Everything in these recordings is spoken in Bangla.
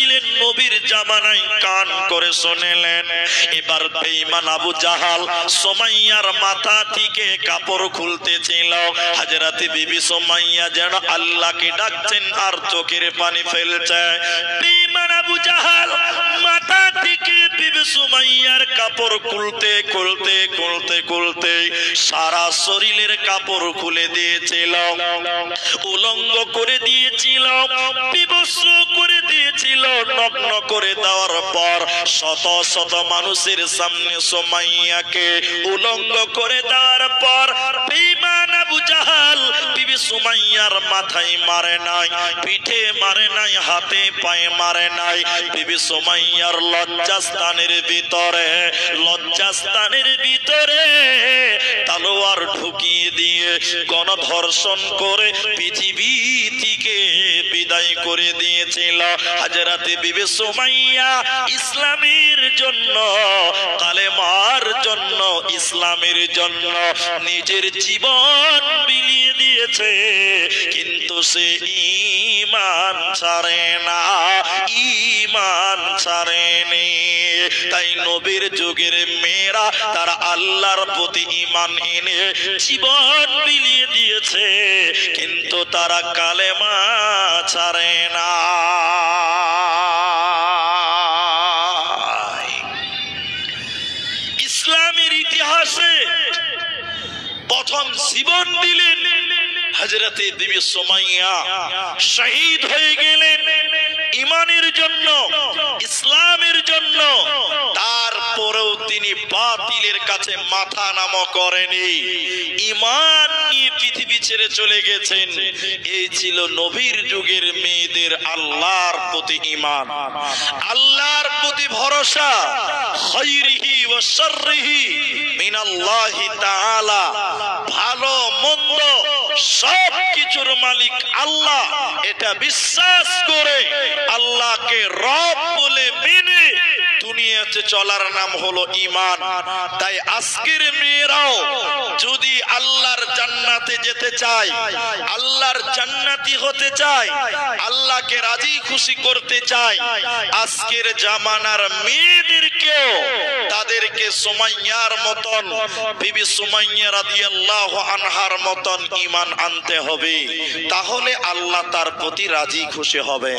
ছিলেন নবীর জামানায় কান করে শুনলেন। এবার বেঈমান আবু জাহাল সুমাইয়ার মাথা থেকে কাপড় খুলতেছিল। হযরত বিবি সুমাইয়া যেন আল্লাহকে ডাকছেন আর চোখের পানি ফেলছে। বেঈমান আবু জাহাল মাথা থেকে বিবি সুমাইয়ার কাপড় খুলতে খুলতে খুলতে খুলতে সারা শরীরের কাপড় খুলে দিয়েছিল, উলঙ্গ করে দিয়েছিল, বিবস্ত্র করে দিয়েছিল। নগ্ন করে দেওয়ার পর শত শত মানুষের সামনে সুমাইয়াকে উলঙ্গ করে দেওয়ার পর বেঈমান আবু জাহাল বিবি সুমাইয়ার মাথায় মারে নাই, পিঠে মারে নাই, হাতে পায়ে মারে নাই। বিবি সুমাইয়ার লজ্জাস্থানের ভিতরে তলোয়ার ঢুকিয়ে দিয়ে গণধর্ষণ করে পৃথিবী থেকে বিদায় করে দিয়েছিল। হযরত বিবি সুমাইয়া ইসলামের জন্য, কালেমার জন্য, ইসলামের জন্য নিজের জীবন বিলিয়ে দিয়েছে, কিন্তু সে ঈমান ছাড়ে না, ঈমান ছাড়েনি। তাই নবীর যুগের মেয়েরা তারা আল্লাহর প্রতি ঈমান এনে জীবন বিলিয়ে দিয়েছে, কিন্তু তারা কালেমা ছাড়ে না। ইসলামের ইতিহাসে প্রথম জীবন দিলেন হযরত বিবি সুমাইয়া, শহীদ হয়ে গেলেন ঈমানের জন্য, ইসলামের জন্য। তারপরেও তিনি বাতিলের কাছে মাথা নত করেনি, ঈমান নিয়ে পৃথিবী ছেড়ে চলে গেছেন। এই ছিল নবীর যুগের মেয়েদের আল্লাহর প্রতি ঈমান, আল্লাহর প্রতি ভরসা। খায়রিহি ওয়া শাররিহি মিনাল্লাহি তাআলা, ভালো মন্দ সব কিছুর মালিক আল্লাহ, এটা বিশ্বাস করে আল্লাহকে রব বলে মেনে দুনিয়াতে চলার নাম হলো ঈমান। তাই আজকের মেয়েরাও যদি আল্লাহর জান্নাতে যেতে চায়, আল্লাহর জান্নাতি হতে চায়, আল্লাহকে রাজি খুশি করতে চায়, আজকের জামানার মেয়েদেরকেও তাদেরকে সুমাইয়ার মতন, বিবি সুমাইয়া রাদিয়াল্লাহু আনহার মতন ঈমান আনতে হবে। তাহলে আল্লাহ তার প্রতি রাজি খুশি হবে।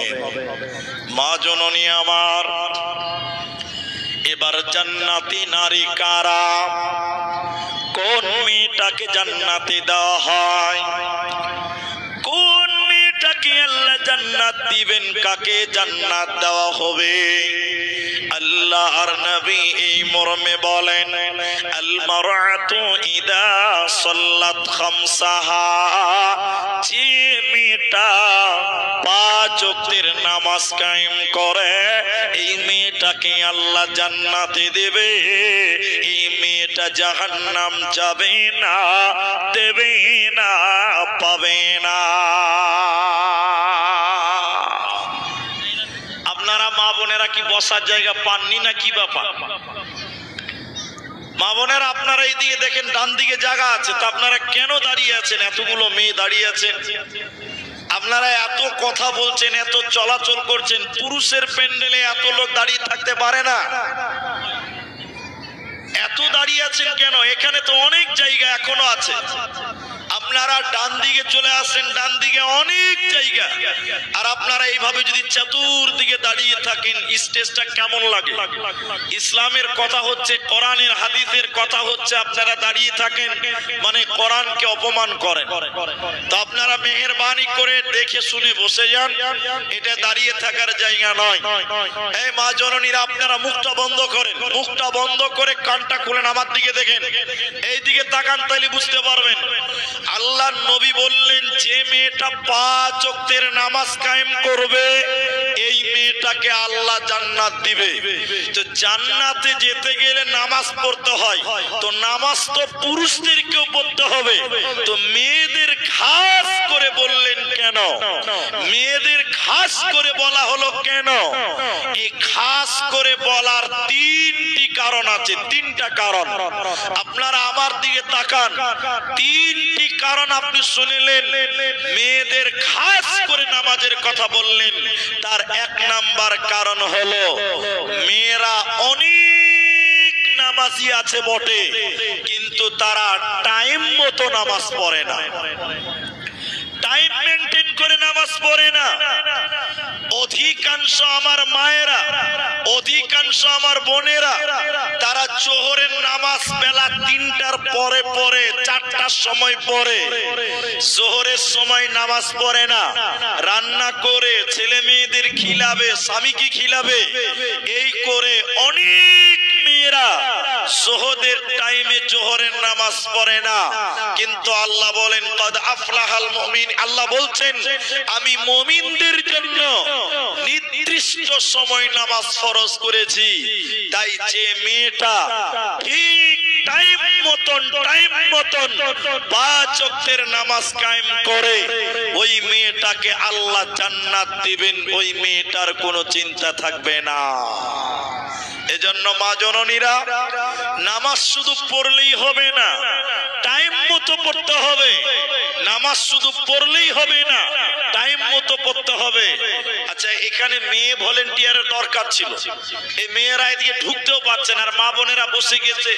মা জননী আমার, এবার জান্নাতি নারী কারা? কোন মেয়েটাকে জান্নাতে দেওয়া হয়? কোন মেয়েটাকে আল্লাহ জান্নাত দিবেন? কাকে জান্নাত দেওয়া হবে? আল্লাহর নবী এই মর্মে বলেন, আল মারআতু ইদা সাল্লাত খামসাহা, যে মেয়েটা 5 ওয়াক্তের নামাজ কায়েম করে, এই মেয়েটাকে আল্লাহ জান্নাতে দেবে। এই মেয়েটা জাহান্নাম যাবে না, দেবে না, পাবে না। আপনারা মা বোনেরা কি বসার জায়গা পাননি না কি ব্যাপার? মা বোনেরা আপনারা এইদিকে দেখেন, ডান দিকে জায়গা আছে, তা আপনারা কেন দাঁড়িয়ে আছেন? এতগুলো মেয়ে দাঁড়িয়ে আছেন, আপনারা এত কথা বলছেন, এত চলাচল করছেন, পুরুষের প্যান্ডেলে এত লোক দাঁড়িয়ে থাকতে পারে না। এত দাঁড়িয়ে আছেন কেন? এখানে তো অনেক জায়গা এখনো আছে। আপনারা ডান দিকে চলে আসেন, ডান দিকে অনেক জায়গা। আর আপনারা এইভাবে যদি চতুর্দিকে দাঁড়িয়ে থাকেন, স্টেজটা কেমন লাগে? ইসলামের কথা হচ্ছে, কোরআনের হাদিসের কথা হচ্ছে, আপনারা দাঁড়িয়ে থাকেন মানে কোরআনকে অপমান করেন। তো আপনারা মেহেরবানি করে দেখে শুনে বসে যান, এটা দাঁড়িয়ে থাকার জায়গা নয়। এই মা জননীরা, আপনারা মুখটা বন্ধ করেন, মুখটা বন্ধ করে কানটা খুলেন, আমার দিকে দেখেন, এই দিকে তাকান, তাইলে বুঝতে পারবেন। আল্লাহর নবী বললেন, যে মেয়েটা 5 ওয়াক্তের নামাজ কায়েম করবে, এই মেয়েটাকে আল্লাহ জান্নাত দিবে। তো জান্নাতে যেতে গেলে নামাজ পড়তে হয়, তো নামাজ তো পুরুষদেরকেও পড়তে হবে। তো মেয়েদের খাস করে বললেন কেন? মেয়েদের খাস করে বলা হলো কেন? এই খাস করে বলার 3টি কারণ আছে, 3টা কারণ। আপনারা আমার দিকে তাকান, 3টি কারণ আপনি শুনলেন মেয়েদের খাস করে নামাজ নামাজের কথা বললেন, তার এক নাম্বার কারণ হলো মেয়েরা অনেক নামাজি আছে বটে, কিন্তু তারা টাইম মতো নামাজ পড়ে না, টাইম মেনটেন করে নামাজ পড়ে না। অধিকাংশ আমার মায়েরা, অধিকাংশ আমার বোনেরা, তারা জোহরের নামাজ বেলা 3টার পরে পড়ে, 4টার সময় পড়ে, জোহরের সময় নামাজ পড়ে না, রান্না করে ছেলে মেয়েদের খিলাবে, স্বামীকে খিলাবে, এই করে অনেক মেয়েরা জোহরের টাইমে জোহরের নামাজ পড়ে না। কিন্তু আল্লাহ বলেন কদ আফলাহাল মুমিন, আল্লাহ বলছেন আমি মুমিনদের জন্য নির্দিষ্ট সময় নামাজ ফরজ করেছি। তাই যে মেয়েটা ঠিক টাইম মতন 5 ওয়াক্তের নামাজ কায়েম করে, ওই মেয়েটাকে আল্লাহ জান্নাত দিবেন, ওই মেয়েটার কোনো চিন্তা থাকবে না। এজন্য মা জননীরা, নামাজ শুধু পড়লেই হবে না, টাইম মতো পড়তে হবে। নামাজ শুধু পড়লেই হবে না, টাইম মতো পড়তে হবে। আচ্ছা, এখানে মেয়ে ভলেন্টিয়ারের দরকার ছিল, এই মেয়েরা এদিকে ঢুকতেও পারছেন, আর মা বোনেরা বসে গেছে।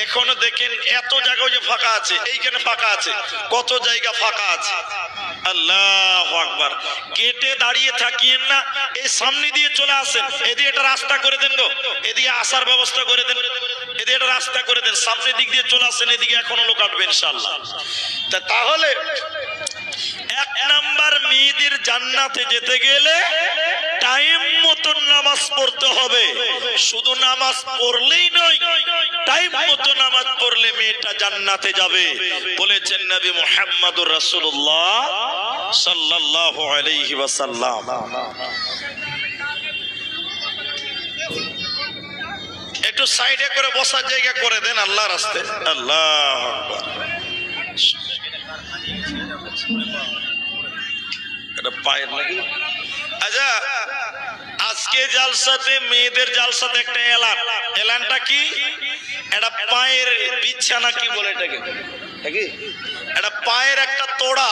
এখনো দেখেন এত জায়গায় যে ফাঁকা আছে, এইখানে ফাঁকা আছে, কত জায়গা ফাঁকা আছে। আল্লাহু আকবার। গেটে দাঁড়িয়ে থাকিয়েন না, এই সামনে দিয়ে চলে আসেন, এদিকে একটা রাস্তা করে দেন গো, এদিকে আসার ব্যবস্থা করে দেন, এদিকে একটা রাস্তা করে দেন, সামনের দিক দিয়ে চলে আসেন, এদিকে এখনো লোক আসবে ইনশাআল্লাহ। তাহলে এক নাম্বার, মেয়েদের জান্নাতে যেতে গেলে টাইম মতো নামাজ পড়তে হবে। শুধু নামাজ পড়লেই নয়, টাইম মতো নামাজ পড়লে মেয়েটা জান্নাতে যাবে, বলেছেন নবী মুহাম্মদুর রাসূলুল্লাহ সাল্লাল্লাহু আলাইহি ওয়াসাল্লাম। একটু সাইডে করে বসার জায়গা করে দেন আল্লাহর রাস্তায়। আল্লাহু আকবার। এটা পায়ের নাকি? আচ্ছা, আজকে জালসাতে, মেয়েদের জালসাতে একটা এলানটা কি? এটা পায়ের বিছানা কি বলে এটাকে? এটা পায়ের একটা তোড়া,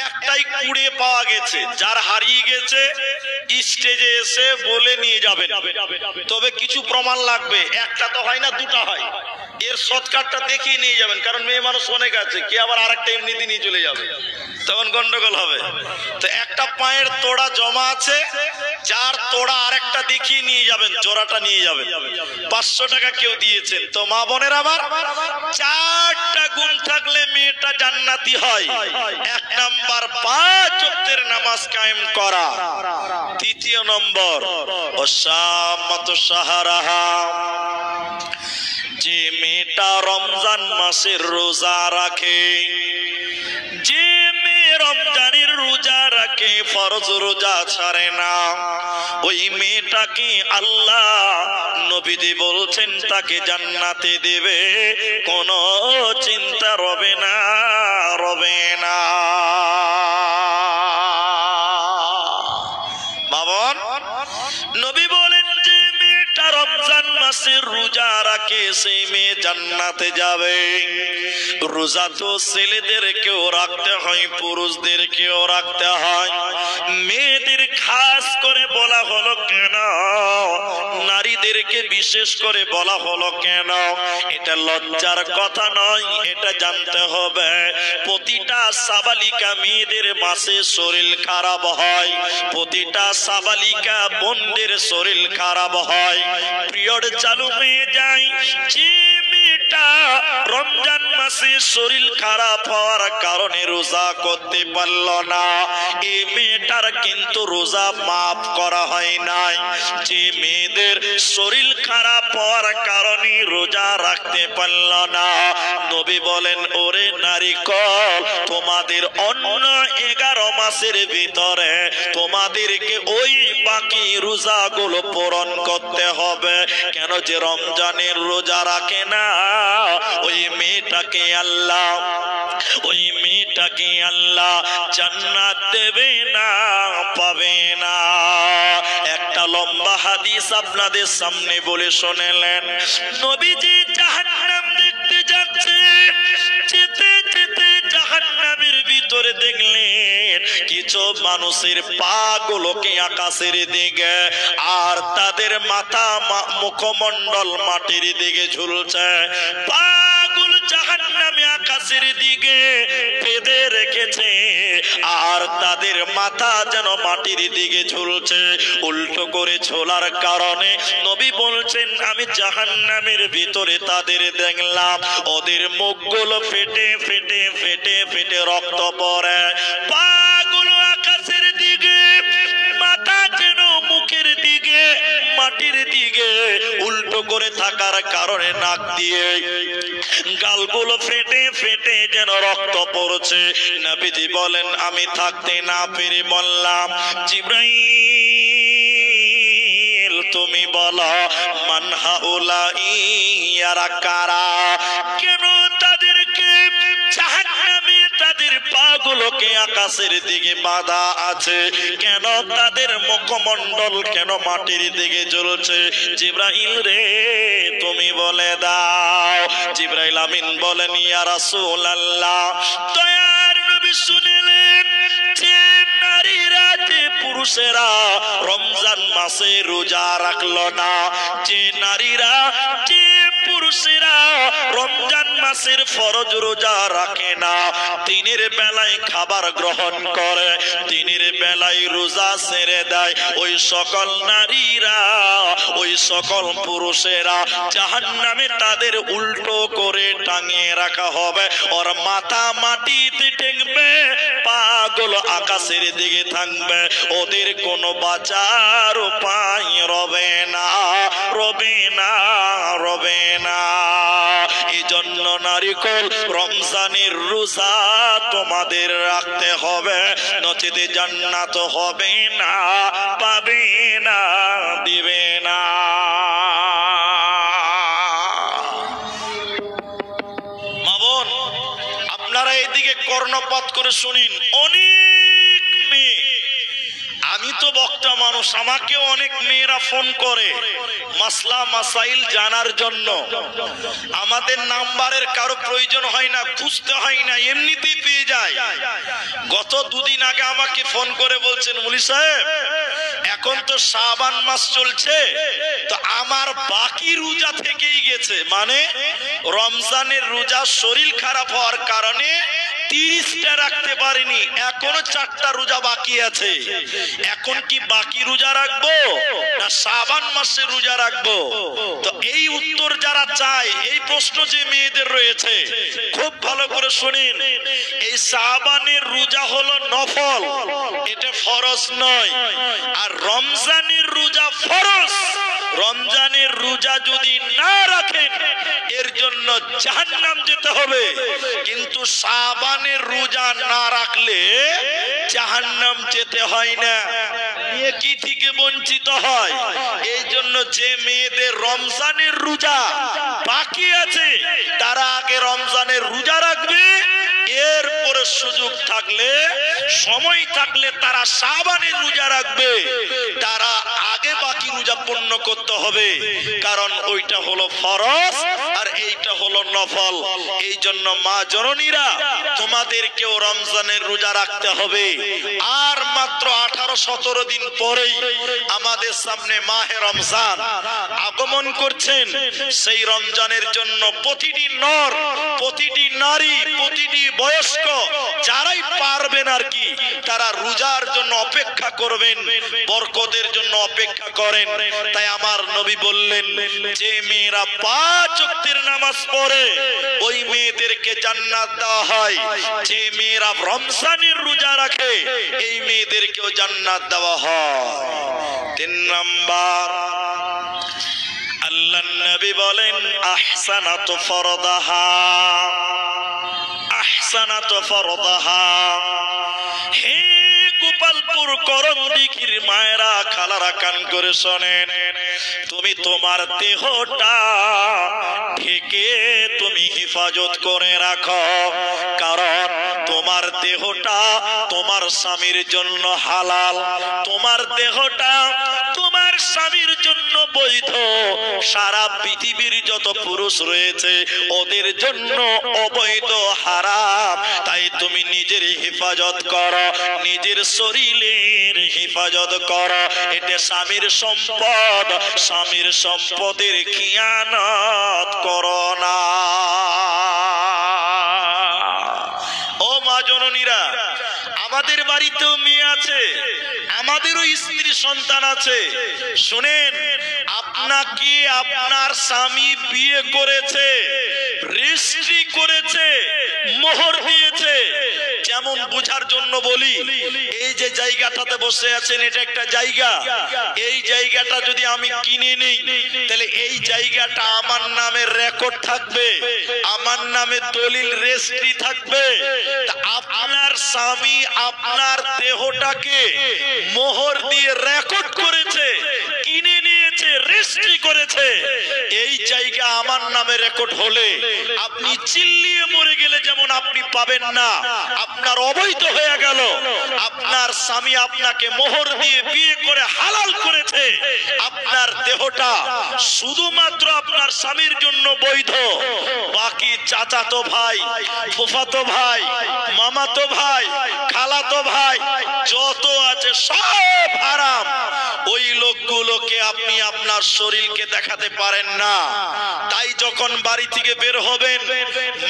একটাই কুড়ে পাওয়া গেছে, যার হারিয়ে গেছে স্টেজে এসে বলে নিয়ে যাবেন। তবে কিছু প্রমাণ লাগবে, একটা তো হয় না, দুটা হয়। এর সৎকারটা দেখিয়ে নিয়ে যাবেন, কারণ মেয়ে মানুষ অনেক আছে, কে আবার আরেকটা এমনিতে নিয়ে চলে যাবে, তখন গন্ডগোল হবে। তো একটা পায়ের তোড়া জমা আছে, যার তোড়া আরেকটা দেখিয়ে নিয়ে যাবেন, জোড়াটা নিয়ে যাবেন। 500 টাকা কেউ দিয়েছেন। তো মা বোনের আমার, 4টা গুণ থাকলে মেয়েটা জান্নাতি হয়। 1 নাম্বার 5 ওয়াক্তের নামাজ কায়েম করা। দ্বিতীয় নম্বর, ওয়াসামাতু শাহরাহা, যে মেয়েটা রমজান মাসের রোজা রাখে, যে মেয়ে রমজানের রোজা রাখে, ফরজ রোজা ছাড়ে না, ওই মেয়েটাকে আল্লাহ নবীজি বলছেন তাকে জান্নাতে দেবে, কোনো চিন্তা রবে না, রবে না। বাবন, নবী বলেন যে মেয়েটা রমজান মাসের রোজা রাখে, সেই মেয়ে জান্নাতে যাবে। রোজা তো ছেলেদেরকেও রাখতে হয়, পুরুষদেরকেও রাখতে হয়। মেয়েদের খাস করে বলা হলো কেন, নারীদেরকে বিশেষ করে বলা হলো কেন? এটা লজ্জার কথা নয়, এটা জানতে হবে। প্রতিটা সাবালিকা মেয়েদের মাসে শরীর খারাপ হয়, প্রতিটা সাবালিকা বোনদের শরীর খারাপ হয়, পিরিয়ড চালু হয়ে যায়। যে মেয়েটা রমজান মাসে শরীর খারাপ হওয়ার কারণে রোজা করতে পারল না, এই মেয়েটার কিন্তু রোজা মাফ করা হয় নাই। যে মেয়েদের শরীর খারাপ হওয়ার কারণে রোজা রাখতে পারল না, নবী বলেন ওরে নারীকল, তোমাদের অন্য 11 মাসের ভিতরে তোমাদেরকে ওই বাকি রোজাগুলো পূরণ করতে হবে। কেন? যে রমজানের রোজা রাখে না, ওই মেয়েটাকে আল্লাহ, ওই মেয়েটাকে আল্লাহ জান্নাত দেবে না, পাবে না। একটা লম্বা হাদিস আপনাদের সামনে বলে শুনেলেন। নবীজি জাহান্নাম দেখতে যাচ্ছে, যেতে যেতে জাহান্নামের ভিতরে দেখলেন কিছু মানুষের পা গুলোকে আকাশের দিকে আর তাদের মাথা মুখমণ্ডল মাটির দিকে ঝুলছে, পাগুলো জাহান্নামে আকাশের দিকে বেঁধে রেখেছে আর তাদের মাথা যেন মাটির দিকে ঝুলছে। উল্টো করে ঝোলার কারণে নবী বলছেন আমি জাহান্নামের ভিতরে তাদের দেখলাম ওদের মুখগুলো ফেটে ফেটে ফেটে ফেটে রক্ত পড়ে, পাগুলো আকাশের দিকে, মাথা যেন মুখের দিকে মাটির দিকে উল্টো করে থাকার কারণে নাক দিয়ে গালগুলো ফেটে ফেটে যেন রক্ত পড়ছে। নবীজি বলেন আমি থাকতে না পেরে বললাম জিবরাইল তুমি বলো মান হাউলাই ইয়ারা কারা, কেন তাদেরকে জাহান্নামে তাদের পাগুলোকে আকাশের দিকে বাঁধা আছে, কেন তাদের মুখমণ্ডল কেন মাটির দিকে জ্বলছে? জিবরাইল রে তুমি বলে দাও। জিবরাইল আমিন বলেন ইয়া রাসূলুল্লাহ, দয়ার নবী শুনিলেন যে নারীরা যে পুরুষেরা রমজান মাসে রোজা রাখলো না, যে নারীরা যে পুরুষেরা রমজান মাসের ফরজ রোজা রাখে না, দিনের বেলায় খাবার গ্রহণ করে, দিনের বেলায় রোজা ছেড়ে দেয়, ওই সকল নারীরা ওই সকল পুরুষেরা জাহান্নামে তাদের উল্টো করে টাঙিয়ে রাখা হবে, ওর মাথা মাটিতে ঠেকবে, পাগুলো আকাশের দিকে থাকবে, ওদের কোনো বাঁচার উপায় রবে না, রবে না, রবে না। এই জন্য নারীকুল রমজানের রোজা তোমাদের রাখতে হবে, নচেতে জান্নাত হবে না, পাবে না, দিবে না। মা বোন আপনারা এইদিকে কর্ণপাত করে শুনিন, অনেক মেয়ে, আমি তো বক্তা মানুষ, আমাকেও অনেক মেয়েরা ফোন করে মাসলা মাসাইল জানার জন্য। আমাদের নাম্বারের কারো প্রয়োজন হয় না, খুঁজতে হয় না, এমনিতেই পেয়ে যায়। গত দুদিন আগে আমাকে ফোন করে বলছেন মুলি সাহেব এখন তো শাবান মাস চলছে, তো আমার বাকি রোজা থেকেই গেছে, মানে রমজানের রোজা শরীর খারাপ হওয়ার কারণে 30টা রাখতে পারিনি, এখনো 4টা রোজা বাকি আছে, এখন কি বাকি রোজা রাখবো না শাবান মাসে রোজা রাখবো? তো এই উত্তর যারা চায়, এই প্রশ্ন যে মেয়েদের রয়েছে খুব ভালো করে শুনিন, এই শাবানের রোজা হলো নফল, এটা ফরজ নয়, আর রমজানের রোজা ফরজ। রমজানের রোজা যদি না রাখেন এর জন্য জাহান্নাম যেতে হবে, কিন্তু শাবানের রোজা না রাখলে জাহান্নাম যেতে হয় না, নেকি থেকে বঞ্চিত হয়। এই জন্য যে মেয়েদের রমজানের রোজা বাকি আছে তারা আগে রমজানের রোজা রাখবে, এরপরে সুযোগ থাকলে সময় থাকলে তারা শাবানের রোজা রাখবে, তারা আগে বাকি রোজা পূর্ণ করতে হবে, কারণ ওইটা হলো ফরজ আর এইটা হলো নফল। এই জন্য মা জননীরা তোমাদেরকেও রমজানের রোজা রাখতে হবে। আর মাত্র 18-17 দিন পরেই আমাদের সামনে মাহে রমজান আগমন করছেন। সেই রমজানের জন্য প্রতিটি নর, প্রতিটি নারী, প্রতিটি বয়স্ক যারাই পারবেন আর কি, তারা রোজার জন্য অপেক্ষা করবেন, বরকতের জন্য অপেক্ষা করেন। তাই আমার নবী বললেন যে মেয়েরা 5 ওয়াক্তের নামাজ পড়ে ওই মেয়েদেরকে জান্নাত দেওয়া হয়, যে মেয়েরা রমজানের রোজা রাখে এই মেয়েদেরকেও জান্নাত দেওয়া হয়। 3 নাম্বার, আল্লাহর নবী বলেন আহসানাতু ফরদাহা, আহসানাতু ফরদাহা। হে গোপালপুর করণদিঘির মায়েরা, খালারা, কান করে শোনেন, তুমি তোমার দেহটা ঢেকে তুমি হেফাজত করে রাখো, কারণ তোমার দেহটা তোমার স্বামীর জন্য হালাল, তোমার দেহটা তোমার স্বামীর জন্য বৈধ, সারা পৃথিবীর যত পুরুষ রয়েছে ওদের জন্য অবৈধ, হারাম। তাই তুমি নিজের হেফাজত করো, নিজের শরীরের হেফাজত করো। এটা স্বামীর সম্পদ, স্বামীর সম্পদের খিয়ানত করো না। ও মা জননীরা, আমাদের বাড়িতেও মেয়ে আছে, আমাদেরও স্ত্রী সন্তান আছে। শুনেন, আপনাকে আপনার স্বামী বিয়ে করেছে, রেজিস্ট্রি করেছে, মোহর দিয়েছে। যেমন বুঝার জন্য বলি, এই যে জায়গাটাতে বসে আছেন এটা একটা জায়গা। এই জায়গাটা যদি আমি কিনে নিই তাহলে এই জায়গাটা আমার নামে রেকর্ড থাকবে, আমার নামে দলিল রেজিস্ট্রি থাকবে। আপনার স্বামী আপনার দেহটাকে মোহর দিয়ে রেকর্ড করেছে, কিনে নিয়েছে, রেজিস্ট্রি করেছে। এই জায়গা আমার নামে রেকর্ড হলে আপনি চিল্লিয়ে মরে গেলে যেমন আপনি পাবেন না, আপনার অবৈধ হয়ে গেল। আপনার স্বামী আপনাকে মোহর দিয়ে বিয়ে করে হালাল করেছে, আপনার দেহটা শুধুমাত্র আপনার স্বামীর জন্য বৈধ। বাকি চাচাতো ভাই, ফুফাতো ভাই, মামাতো ভাই, খালাতো ভাই যত আছে সব হারাম। ওই লোকগুলোকে আপনি আপনার শরীরকে দেখাতে পারেন না। তাই যখন বাড়ি থেকে বের হবেন,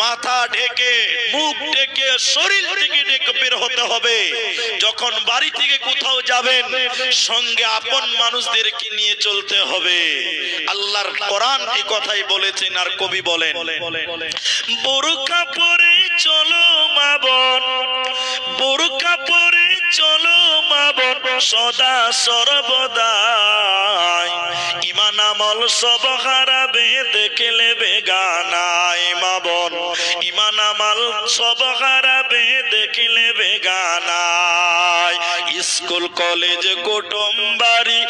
মাথা ঢেকে, মুখ ঢেকে, শরীর থেকে ঢেকে বের হতে হবে। যখন বাড়ি থেকে কোথাও যাবেন, সঙ্গে আপন মানুষদেরকে নিয়ে চলতে হবে। আল্লাহর কোরআন এই কথাই বলেছেন। আর কবি বলেন, বোরকা পরে চলো মা বোন, বোরকা পরে চলো মা বোন, সদা সর্বদাই। ইমান আমল সব হারাবে দেখলে বেগানায় মা বোন, ইমান আমল সব হারাবে দেখলে বেগানায়। স্কুল কলেজ কুটুম বাড়ি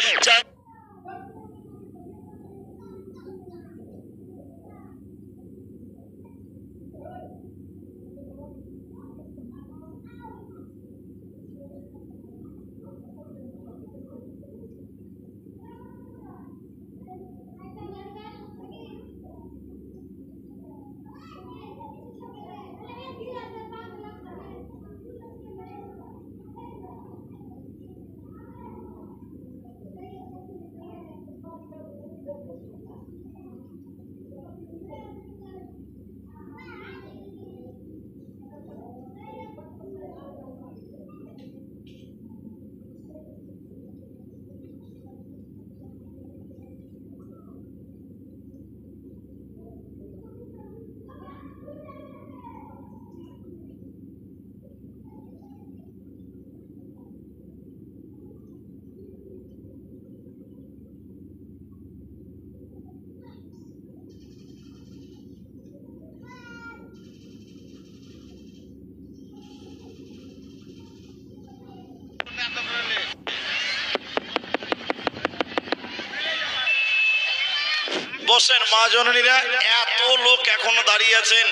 বসেন। মা জননীরা, এত লোক এখনো দাঁড়িয়ে আছেন,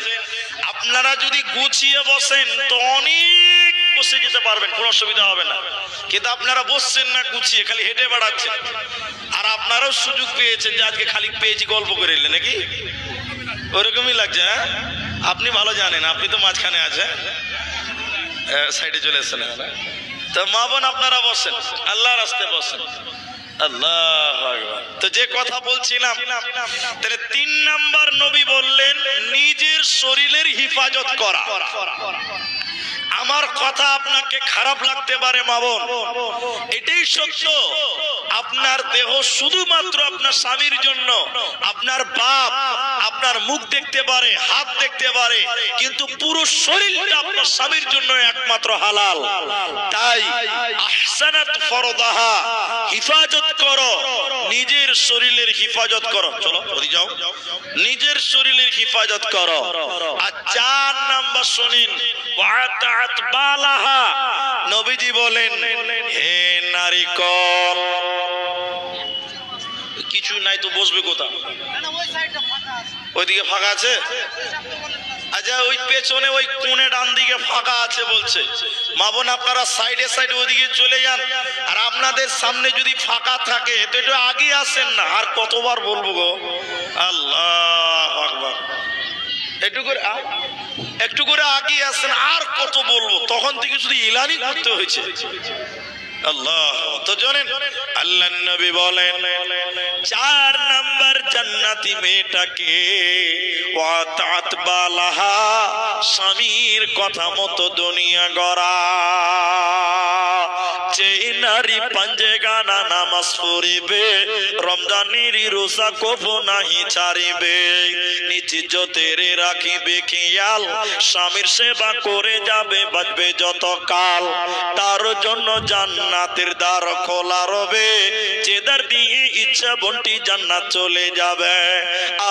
আপনারা যদি গুছিয়ে বসেন তো অনেক বসে যেতে পারবেন, কোনো অসুবিধা হবে না। কিন্তু আপনারা বসছেন না গুছিয়ে, খালি হেঁটে বেড়াচ্ছেন। আর আপনারাও সুযোগ পেয়েছেন যে আজকে খালি পেয়েছি গল্প করে এলেন নাকি, ওরকমই লাগছে। হ্যাঁ, আপনি ভালো জানেন, আপনি তো মাঝখানে আছেন, সাইডে চলে এসছেন। তো মা বোন আপনারা বসেন, আল্লাহর রাস্তায় বসেন। আল্লাহু আকবার। তো যে কথা বলছিলাম, তাহলে 3 নাম্বার নবী বললেন নিজের শরীরের হিফাজত করা। আমার কথা আপনাকে খারাপ লাগতে পারে মা বোন, এটাই সত্য। আপনার দেহ শুধুমাত্র আপনার স্বামীর জন্য। আপনার বাপ আপনার মুখ দেখতে পারে, হাত দেখতে পারে, কিন্তু পুরো শরীরটা আপনার স্বামীর জন্য একমাত্র হালাল। তাই আহসানাত ফরদাহা, হিফাজত করো, নিজের শরীরের হিফাজত করো। চলো ওদিকে যাও, নিজের শরীরের হিফাজত করো। আর 4 নাম্বার শুনিন, ওয়াতাত বালাহা। নবীজি বলেন, হে নারীকল, কিছু নাই তো বসবে কোথা? ওইদিকে ফাঁকা আছে। আচ্ছা ওই পেছনে ওই কোণে ডান দিকে ফাঁকা আছে বলছে, মা বোন আপনারা সাইডে সাইডে ওইদিকে চলে যান। আর আপনাদের সামনে যদি ফাঁকা থাকে তো একটু আগে আসেন না। আর কতবার বলবো গো, আল্লাহ আকবার, একটু করে আগে আসেন। আর কত বলবো, তখন থেকে শুধু ইলানি করতে হয়েছে। আল্লাহ তো জানেন, আল্লাহ নবী বলেন 4 নাম্বার জান্নাতি মেয়েটাকে ওয়াতাত বালাহা, স্বামীর কথা মতো দুনিয়া গড়া। যে নারী পাঞ্জে গানা নামাজ পড়িবে, রমজানের রোজা কবু নাহি ছাড়িবে, নিজ জোতেরে রাখিবে খেয়াল, স্বামীর সেবা করে যাবে বাঁচবে যত কাল, তার জন্য জান্নাতের দ্বার খোলা রবে, যে দ্বার দিয়ে ইচ্ছা বন্টি জান্নাত চলে যাবে।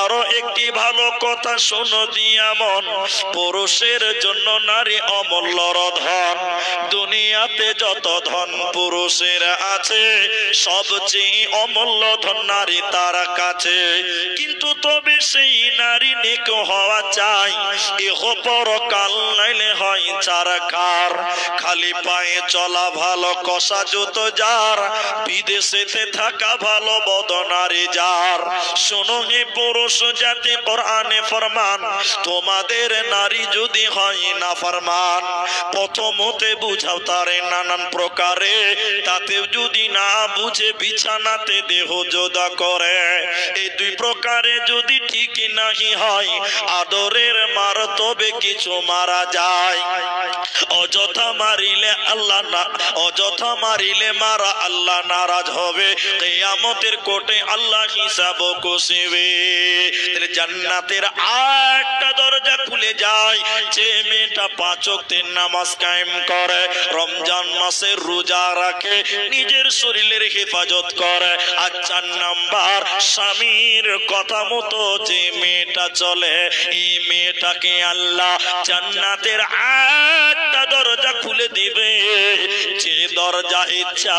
আরো একটি ভালো কথা শোনো দিয়া মন, পুরুষের জন্য নারী অমূল্য ধন, দুনিয়াতে যত ধন পুরুষের আছে, সবচেয়ে অমূল্য ধন নারী তার কাছে। কিন্তু তবে সেই নারী নেক হওয়া চাই, ইহ পরকাল নাইলে হয় চারকার। খালি পায়ে চলা ভালো, কষা জুতো যার, বিদেশেতে থাকা ভালো বদনারী যার। শোনো হে পুরুষ জাতি, কোরআনে ফরমান, তোমাদের নারী যদি হয় না ফরমান, প্রথমতে বুঝাও তারে নানান প্রকারে, তাতে যদি না বুঝে বিছানাতে দেহ যোদা করে। এই 2 প্রকারে যদি ঠিক নাহি হয়, আদরের মার তবে কিছু মারা যায়। অযথা মারিলে আল্লাহ না, অযথা মারিলে মারা আল্লাহ নারাজ হবে, কিয়ামতের কোর্টে আল্লাহ হিসাব কষিবে। তাহলে জান্নাতের 8টা দরজা খুলে যায়, যে মেয়েটা 5 ওয়াক্তের নামাজ কায়েম করে, রমজান মাসে রোজা রাখে, নিজের শরীরের হেফাজত করে। আর 4 নাম্বার, স্বামীর কথা মতো যে মেয়েটা চলে, এই মেয়েটাকে আল্লাহ জান্নাতের 8টা দরজা খুলে দিবে। যে দরজা ইচ্ছা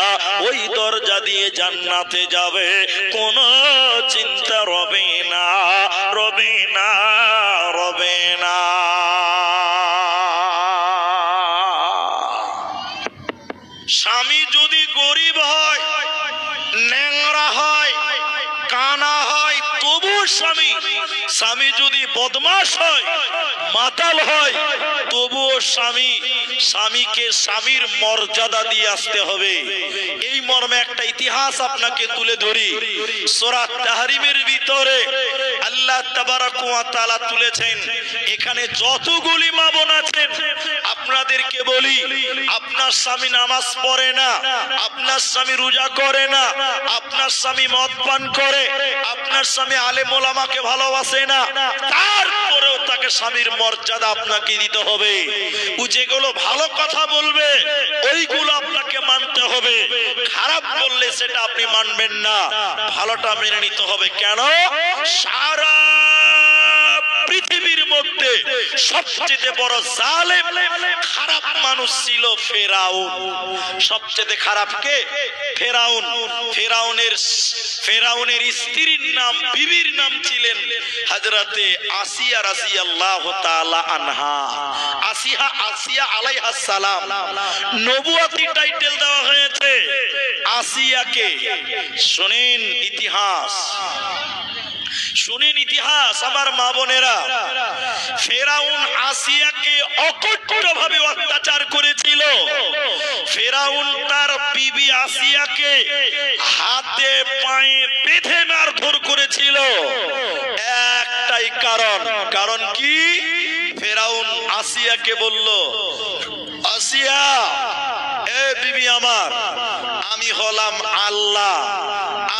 ওই দরজা দিয়ে জান্নাতে যাবে, কোনো চিন্তা রবে না, রবে না, রবে না। স্বামী যদি গরিব হয়, ন্যাংরা হয়, কানা হয়, তবু স্বামী, স্বামী যদি বদমাশ হয়, মাতাল হয়, তবুও স্বামী, স্বামীকে স্বামীর মর্যাদা দিয়ে আসতে হবে। এই মর্মে একটা ইতিহাস আপনাকে তুলে ধরি। সূরা তাহরিমের ভিতরে আল্লাহ তাবারাক ওয়া তাআলা তুলেছেন। এখানে যতগুলি মা বোন আছেন, আপনাদেরকে বলি, আপনার স্বামী নামাজ পড়ে না, আপনার স্বামী রোজা করে না, আপনার স্বামী মদ পান করে, আপনার স্বামী আলেম ওলামাকে ভালোবাসে না, তারপরেও তাকে স্বামীর মর্যাদা আপনাকে দিতে হবে। ও যেগুলো ভালো কথা বলবে ওইগুলো আপনাকে মানতে হবে, খারাপ বললে সেটা আপনি মানবেন না, ভালোটা মেনে নিতে হবে। কেন? সারা পৃথিবীর মধ্যে সবচেয়ে বড় জালেম খারাপ মানুষ ছিল ফেরাউন। সবচেয়ে খারাপ কে? ফেরাউন। ফেরাউনের স্ত্রীর নাম, বিবির নাম ছিলেন হযরতে আসিয়া রাদিয়াল্লাহু তাআলা আনহা। আসিয়া আলাইহাস সালাম, নবুয়তি টাইটেল দেওয়া হয়েছে আসিয়াকে। শুনেন ইতিহাস, শুনেন ইতিহাস আমার মা বোনেরা। ফেরাউন আসিয়াকে অকট্টভাবে অত্যাচার করেছিল। ফেরাউন তার বিবি আসিয়াকে হাতে পায়ে বেঁধে মারধর করেছিল। একটাই কারণ। কারণ কি? ফেরাউন আসিয়াকে বলল, আসিয়া, এ বিবি আমার, আমি হলাম আল্লাহ,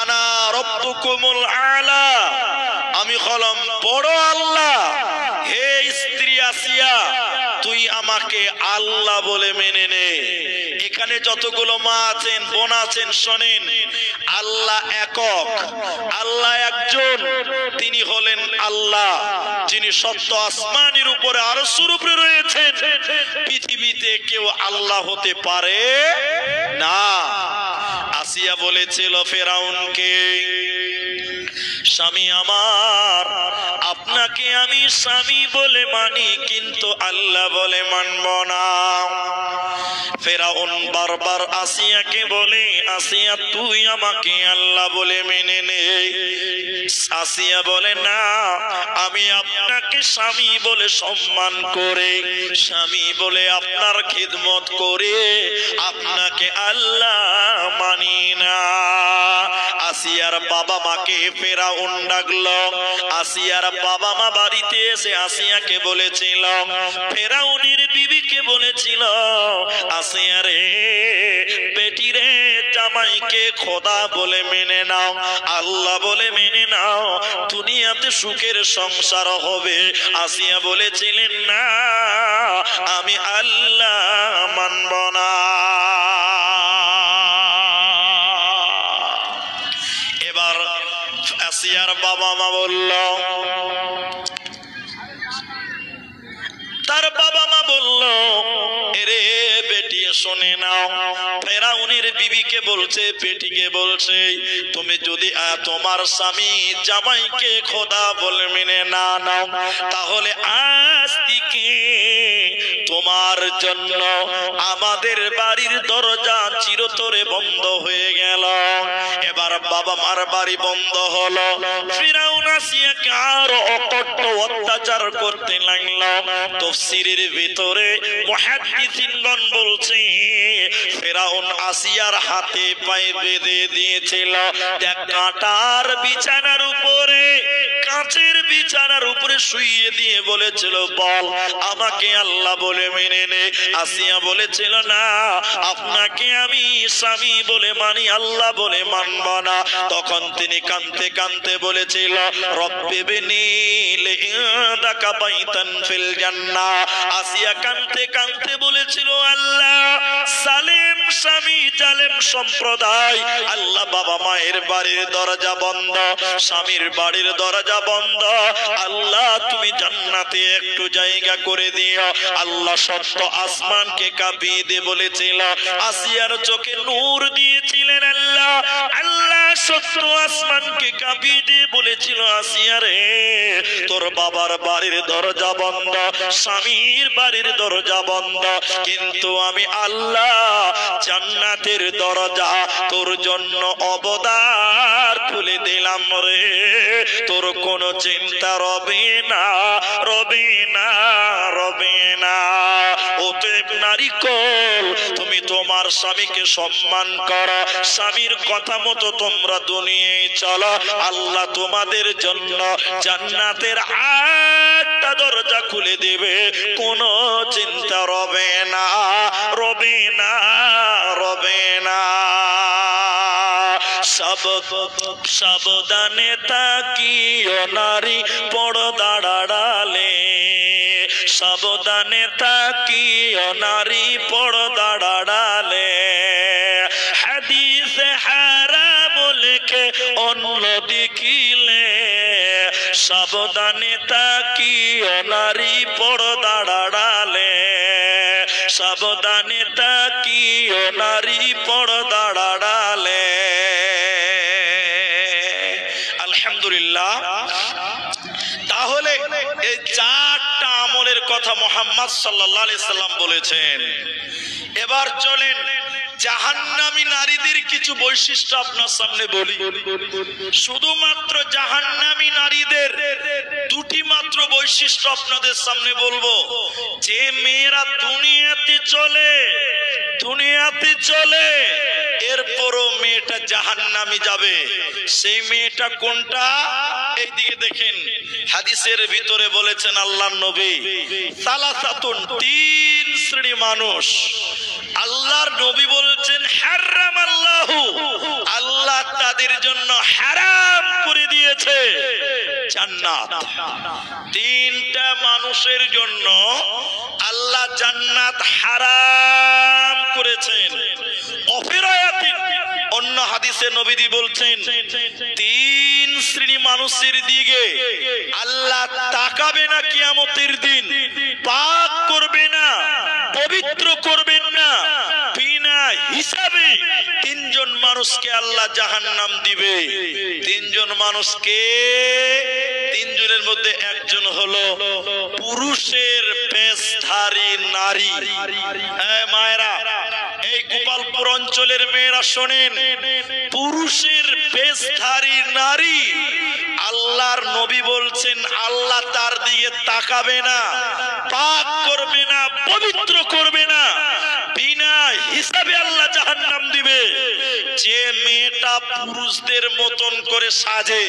আনা রব্বুকুমুল আলা, আমি হলাম বড় আল্লাহ। হে স্ত্রী আসিয়া, তুই আমাকে আল্লাহ বলে মেনে নে। এখানে যতগুলো মা আছেন, বোন আছেন, শোনেন, আল্লাহ একক, আল্লাহ একজন, তিনি হলেন আল্লাহ, যিনি সত্য আসমানের উপরে আরশের উপরে রয়েছেন। পৃথিবীতে কেউ আল্লাহ হতে পারে না। আসিয়া বলেছিল ফেরাউনকে, স্বামী আমার, আপনি আপনাকে আমি স্বামী বলে মানি, কিন্তু আল্লাহ বলে মানব না। ফেরাউন বারবার আসিয়াকে বলে, আসিয়া তুই আমাকে আল্লাহ বলে মেনে নে। আসিয়া বলে না, আমি আপনাকে স্বামী বলে সম্মান করে, স্বামী বলে আপনার খিদমত করে আপনাকে আল্লাহ মানি না। আসিয়ার বাবা মাকে ফেরাউন ডাকলো। আসিয়ার বাবা মা বাড়িতে এসে আসিয়াকে বলেছিল, ফেরাউনের বিবিকে বলেছিল, আসিয়া রে বেটি রে, জামাইকে খোদা বলে মেনে নাও, আল্লাহ বলে মেনে নাও, দুনিয়াতে সুখের সংসার হবে। আসিয়া বলেছিলেন না, আমি আল্লাহ মানব না। এবার আসিয়ার বাবা মা বলল, তার বাবা মা বলল, এরে বেটি শুনে নাও। ফেরাউনের বিবিকে বলছে, বেটিকে বলছে, তুমি যদি তোমার স্বামী জামাইকে খোদা বলে মেনে না নাও, তাহলে আজ থেকে তোমার জন্য আমাদের বাড়ির দরজা চিরতরে বন্ধ হয়ে গেল। এবার বাবা মার বাড়ি বন্ধ হলো। ফিরাউন আসিয়াকে আরো অকট্ট অত্যাচার করতে লাগলো। তাফসীরের ভিতরে মুহাদ্দিসিনগণ বলছে, ফিরাউন আসিয়ার হাতে পায়ে বেঁধে দিয়েছিল কাঁটার বিছানার উপরে, কাঁচের বিছানার উপরে শুইয়ে দিয়ে বলেছিল, বল আমাকে আল্লাহ বলে মেনে নে। আসিয়া বলেছিল, না, আপনাকে আমি স্বামী বলে মানি, আল্লাহ বলে মানব না। তখন তিনি কাঁদতে কাঁদতে বলেছিল, রব্বি বিনি লিইনদাকা বাইতান ফিল জান্নাহ। আসিয়া কাঁদতে কাঁদতে বলেছিল, আল্লাহ সালেম স্বামী জালেম সম্প্রদায়, আল্লাহ বাবা মায়ের বাড়ির দরজা বন্ধ, স্বামীর বাড়ির দরজা বন্ধ, আল্লাহ তুমি জান্নাতে একটু জায়গা করে দিও। আল্লাহ সত্য আসমানকে কাঁপিয়ে দিয়ে বলেছিল, আসিয়ার চোখে নূর দিয়েছিলেন আল্লাহ। আল্লাহ সত্য আসমানকে কাঁপিয়ে দিয়ে বলেছিল, আসিয়া রে তোর বাবার বাড়ির দরজা বন্ধ, স্বামীর বাড়ির দরজা বন্ধ, কিন্তু আমি আল্লাহ জান্নাতের দরজা তোর জন্য অবদার খুলে দিলাম রে, তোর কোনো চিন্তা রবে না, রবে না, রবে না। অতএব নারীকল, তুমি তোমার স্বামীকে সম্মান করো, স্বামীর কথা মতো তোমরা দুনিয়ায় চলো, আল্লাহ তোমাদের জন্য জান্নাতের 8টা দরজা খুলে দেবে, কোনো চিন্তা রবে না, রবে না, রবে না। সাবধানে তাকিও নারী পর্দার আড়ালে, সাবধানে তাকিও নারী পর্দার আড়ালে, হাদিসে হারাম লেখে অন্য দেখিলে, সাবধানে তাকিও নারী পর্দার আড়ালে, সাবধানে তাকিও নারী পর্দার আড়ালে। আলহামদুলিল্লাহ। তাহলে এই 4টা আমলের কথা মুহাম্মদ সাল্লাল্লাহু আলাইহি সাল্লাম বলেছেন। এবার চলেন জাহান্নামী নারীদের কিছু বৈশিষ্ট্য আপনার সামনে বলি। শুধুমাত্র জাহান্নামী নারীদের 2টি মাত্র বৈশিষ্ট্য আপনাদের সামনে বলবো। যে মেয়েরা দুনিয়াতে চলে, দুনিয়াতে চলে, এরপরও মেয়েটা জাহান্নামী যাবে, সেই মেয়েটা কোনটা? এইদিকে দেখেন, হাদিসের ভিতরে বলেছেন আল্লাহর নবী, সালাসাতুন, 3 শ্রেণী মানুষ আল্লাহর নবী বলছেন হারামাল্লাহু, আল্লাহ তাদের জন্য হারাম করে দিয়েছে জান্নাত। 3টা মানুষের জন্য আল্লাহ জান্নাত হারাম করেছেন। অন্য হাদিসে নবীজি বলছেন 3 শ্রেণী মানুষের দিকে আল্লাহ তাকাবে না কিয়ামতের দিন, পাক করবে না, পবিত্র করবেন না, বিনা হিসাবে 3 জন তিনজন মানুষকে আল্লাহ জাহান্নাম দিবে। তিনজন মানুষকে, তিনজনের মধ্যে একজন হলো পুরুষের বেশধারী নারী। হ্যাঁ মায়েরা, এই গোপালপুর অঞ্চলের মেয়েরা শোনেন, পুরুষের বেশধারী নারী আল্লাহর নবী বলছেন আল্লাহ তার দিকে তাকাবে না, পাক করবে না, পবিত্র করবে না, বিনা হিসাবে আল্লাহ জাহান্নাম দিবে। যে মেয়েটা পুরুষদের মতন করে সাজে,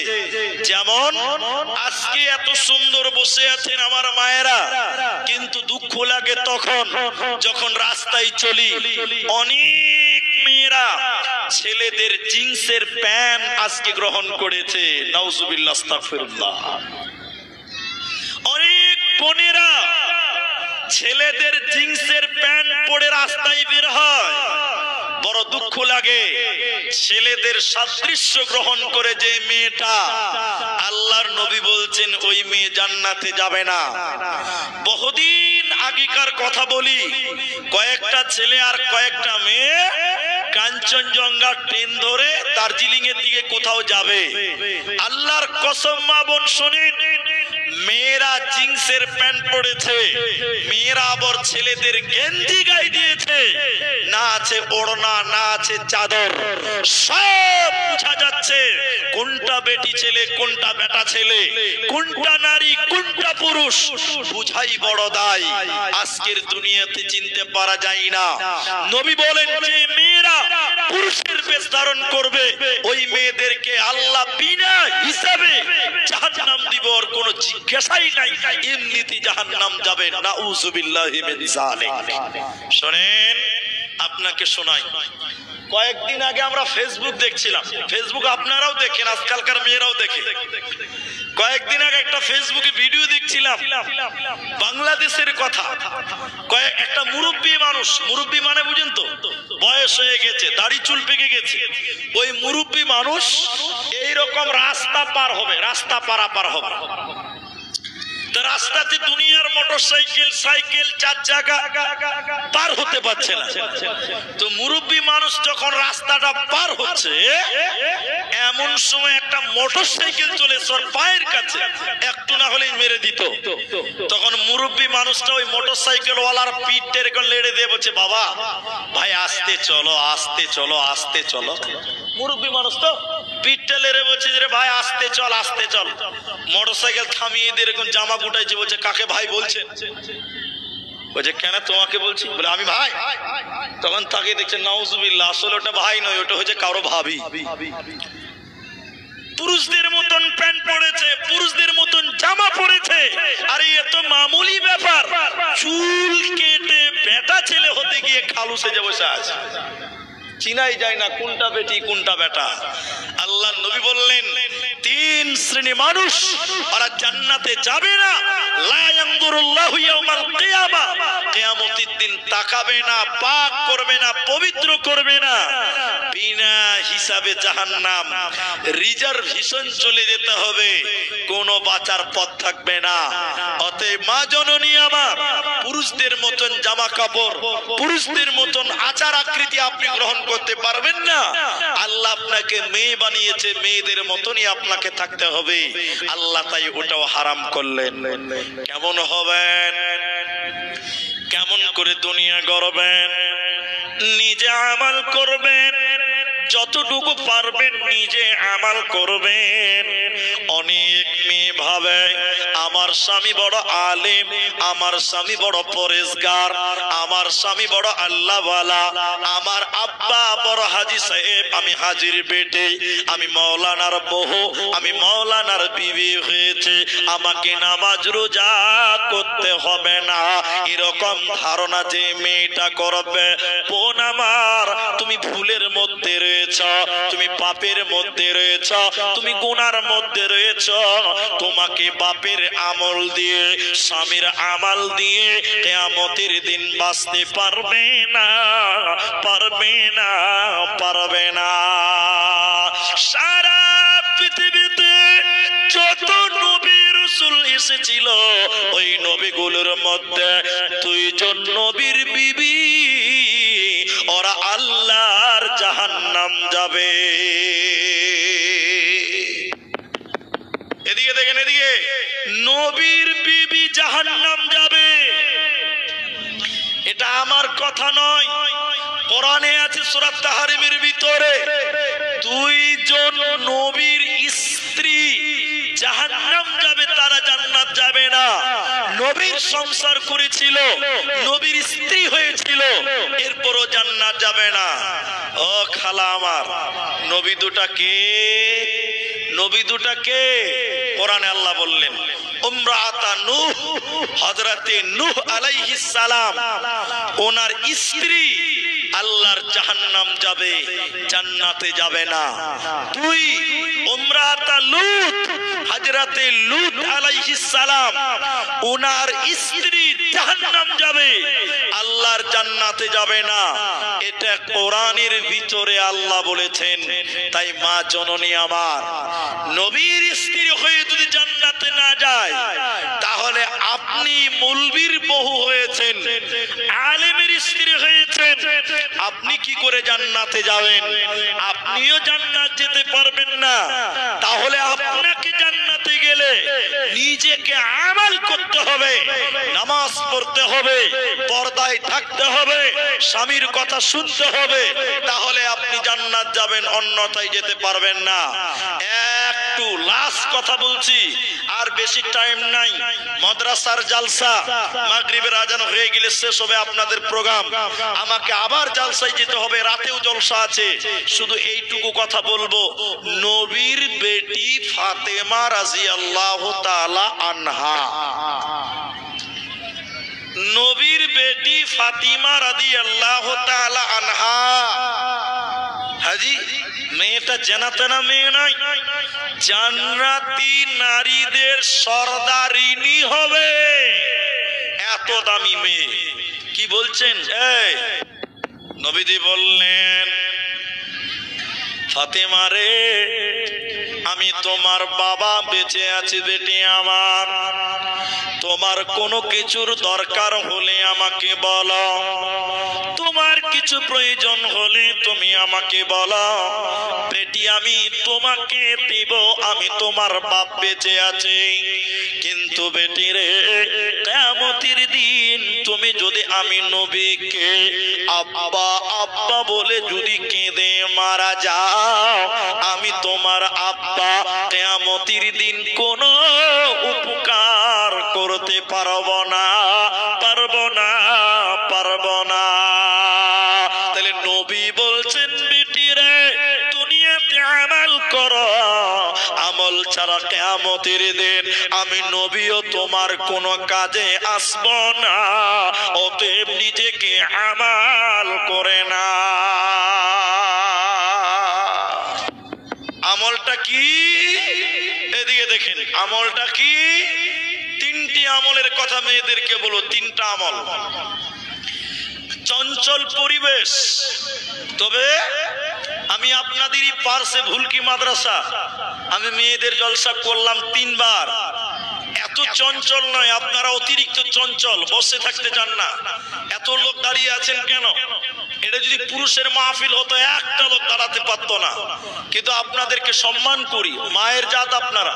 যেমন আজকে এত সুন্দর বসে আছেন আমার মায়েরা, কিন্তু দুঃখ লাগে তখন যখন রাস্তায় চলি, অনেক মেয়েরা ছেলেদের জিন্সের প্যান্ট আজকে গ্রহণ করেছে। নাউজুবিল্লাহ, আস্তাগফিরুল্লাহ। অনেক বোনেরা ছেলেদের জিন্সের প্যান্ট পরে রাস্তায় বের হয়, বড় দুঃখ লাগে। ছেলেদের সাদৃশ্য গ্রহণ করে যে মেয়েটা, আল্লাহর নবী বলছেন ওই মেয়ে জান্নাতে যাবে না। বহুদিন আগেকার কথা বলি, কয়েকটা ছেলে আর কয়েকটা মেয়ে কাঞ্চনজঙ্ঘা ট্রেন ধরে দার্জিলিং এর দিকে কোথাও যাবে। আল্লাহর কসম মা বোন শোনেন, মেয়েরা জিন্সের প্যান্ট পরেছে, মেয়েরা আবার ছেলেদের গেঞ্জি গায়ে দিয়েছে, না আছে ওড়না, না আছে চাদর, সব বোঝা যাচ্ছে কোনটা বেটি ছেলে, কোনটা বেটা ছেলে, কোনটা নারী, কোনটা পুরুষ, বুঝাই বড় দায়। আজকের দুনিয়াতে চিনতে পারা যায় না। নবী বলেন যে মেয়েরা পুরুষের বেশ ধারণ করবে, ওই মেয়েদেরকে আল্লাহ বিনা হিসাবে জাহান্নাম দিব, আর কোনো জিজ্ঞাসাই নাই, এমনিতে জাহান্নাম যাবে। নাউযুবিল্লাহি মিন যালিক। শুনেন, আপনাকে শোনাই, কয়েকদিন আগে আমরা ফেসবুক দেখছিলাম, ফেসবুক আপনারাও দেখেন, আজকালকার মেয়েরাও দেখে। কয়েকদিন আগে একটা ফেসবুকে ভিডিও দেখছিলাম, বাংলাদেশের কথা। একটা মুরব্বী মানুষ, মুরব্বী মানে বুঝেন তো, বয়স হয়ে গেছে, দাড়ি চুল পেকে গেছে, ওই মুরব্বী মানুষ এইরকম রাস্তা পার হবে, রাস্তা পারাপার হবে, রাস্তাতে দুনিয়ার মোটরসাইকেল, সাইকেল, চার চাকা পার হতে পারছে না। তো মুরব্বী মানুষ যখন রাস্তাটা পার হচ্ছে, এমন সময় একটা মোটরসাইকেল চলে ওর পায়ের কাছে, একটু না হলেই মেরে দিত। তখন মুরব্বী মানুষটা ওই মোটরসাইকেল ওয়ালার পিঠটা এরকম লেড়ে দিয়ে বলছে, বাবা ভাই আস্তে চলো, আস্তে চলো, আস্তে চলো। মুরব্বী মানুষ তো পিঠটা লেড়ে বলছে যে ভাই আস্তে চল, আস্তে চল। মোটরসাইকেল থামিয়ে দিয়ে এরকম জামা গুটাইছে, বলছে কাকে ভাই বলছে? বলছে কেন তোমাকে বলছি? বলে আমি ভাই। তখন তাকে দেখছে, নাউজুবিল্লাহ, আসলে ওটা ভাই নয়, ওটা হচ্ছে কারো ভাবি। পুরুষদের মতন প্যান্ট পরেছে, পুরুষদের মতন জামা পরেছে, আরে এ তো মামুলি ব্যাপার। চুল কেটে বেটা ছেলে হতে গিয়ে খালু সেজে বসে আছে, চিনাই যায় না কোনটা বেটি কোনটা বেটা। আল্লাহ নবী বললেন তিন শ্রেণী মানুষ ওরা জান্নাতে যাবে না। লা ইয়ানজুরুল্লাহু ইয়াওমাল কিয়ামা, কিয়ামতের দিন তাকাবে না, পাক করবে না, পবিত্র করবে না, বিনা হিসাবে জাহান্নাম, রিজার্ভেশন চলে যেতে হবে, কোনো বাঁচার পথ থাকবে না। অতএব মা জননী আমার, পুরুষদের মতন জামা কাপড়, পুরুষদের মতন আচার আকৃতি আপনি গ্রহণ করতে পারবেন না। আল্লাহ আপনাকে মেয়ে বানিয়েছে, মেয়েদের মতনই আপনাকে থাকতে হবে। আল্লাহ তাই ওটাও হারাম করলেন। কেমন হবেন, কেমন করে দুনিয়া গড়বেন? নিজে আমল করবেন, যতটুকু পারবেন নিজে আমল করবেন। অনেক মেয়ে ভাবে আমার স্বামী বড় আলেম, আমার স্বামী বড় পরেজগার, আমার স্বামী বড় আল্লাহওয়ালা, আমার আব্বা বড় হাজী সাহেব, আমি হাজির বেটে, আমি মাওলানার বহু, আমি মাওলানার বিবি হয়েছে, আমাকে নামাজ রোজা করতে হবে না। এরকম ধারণা যে মেয়েটা করবে, বোন আমার তুমি ভুলের মধ্যে রয়েছ, তুমি পাপের মধ্যে রয়েছ, তুমি গুনার মধ্যে রয়েছ। তোমাকে বাপের আমল দিয়ে, স্বামীর আমল দিয়ে কিয়ামতের দিন বাঁচতে পারবে না, পারবে না, পারবে না। সারা পৃথিবীতে যত নবী রাসূল এসেছিল, ওই নবীগুলোর মধ্যে দুইজন নবীর বিবি ওরা আল্লাহর জাহান্নাম যাবে। এদিকে দেখেন, এদিকে নবীর বিবি জাহান্নাম যাবে। এটা আমার কথা নয়, কোরআনে আছে সূরা তাহরিমের ভিতরে 2 জন নবীর স্ত্রী জাহান্নাম যাবে, তারা জান্নাত যাবে না। নবীর সংসার করেছিল, নবীর স্ত্রী হয়েছিল, এরপরও জান্নাত যাবে না। ও খালা আমার, নবী দুটা কে? নবী দুটা কে? কোরআনে আল্লাহ বললেন উমরাতা নূহ, হযরতে নূহ আলাইহিস সালাম, ওনার স্ত্রী আল্লাহর জাহান্নাম যাবে, জান্নাতে যাবে না। 2 উমরাতা লূত, হযরতে লূত আলাইহিস সালাম, ওনার স্ত্রী জাহান্নাম যাবে, আল্লাহর জান্নাতে যাবে না। এটা কোরআনের ভিতরে আল্লাহ বলেছেন। তাই মা জননী আমার, নবীর স্ত্রী হয়ে যদি জান্নাতে না যায়, তাহলে আপনি মৌলবীর বহু হয়েছেন, আলেমের স্ত্রী হয়েছেন, আপনি কি করে জান্নাতে যাবেন? আপনিও জান্নাত যেতে পারবেন না। তাহলে আপনাকে জান্নাতে গেলে নিজেকে আমল করতে হবে, নামাজ পড়তে হবে, পর্দায় থাকতে হবে, স্বামীর কথা শুনতে হবে, তাহলে আপনি জান্নাত যাবেন, অন্যথায় যেতে পারবেন না। একটু লাস্ট কথা বলছি, আর বেশি টাইম নাই। মাদ্রাসার জালসা মাগরিবের আজান হয়ে গেলে শেষ হবে আপনাদের প্রোগ্রাম, আমাকে আবার জালসায় যেতে হবে, রাতেও জলসা আছে। শুধু এইটুকু কথা বলবো, নবীর বেটি ফাতেমা রাদিয়াল্লাহু তাআলা আনহা, নবীর বেটি ফাতিমা রাদিয়াল্লাহু তাআলা আনহা, হাজি মেয়েটা জান্নাতেনা মেয়ে নয়, জান্নাতি নারীদের সরদারিনী হবে, এত দামি মেয়ে। কি বলছেন? এই নবীজি বললেন, ফাতেমা রে, আমি তোমার বাবা বেঁচে আছি বেটি আমার, তোমার কোনো কিছুর দরকার হলে আমাকে বলো, তোমার কিছু প্রয়োজন হলে তুমি আমাকে বলো বেটি, আমি তোমাকে দিব, আমি তোমার বাপ বেঁচে আছি। কিন্তু বেটি রে, কিয়ামতের দিন তুমি যদি আমি নবীকে আব্বা আব্বা বলে যদি কেঁদে মারা যাও, আমি তোমার আব্বা কিয়ামতের দিন কোনো উপকার করতে পারবো না, পারবো না, পারবো না। তাহলে নবী বলছেন বেটি রে, দুনিয়াতে আমল করো, আমল ছাড়া কিয়ামতের দিন আমি নবীও তোমার কোনো কাজে আসবো না, অতএব নিজেকে আমল করে না। আমলটা কি? এদিকে দেখেন, আমলটা কি? 3টি আমলের কথা মেয়েদেরকে বলো, 3টা আমল। চঞ্চল পরিবেশ, তবে আমি আপনাদেরই পার্শ্বে ভুলকি মাদ্রাসা, আমি মেয়েদের জলসা করলাম 3 বার। এত চঞ্চল নয়, আপনারা অতিরিক্ত চঞ্চল, বসে থাকতে চান না। এত লোক দাঁড়িয়ে আছেন কেন? এটা যদি পুরুষের মাহফিল হতো একটা লোক দাঁড়াতে পারতো না। কিন্তু আপনাদেরকে সম্মান করি, মায়ের জাত আপনারা,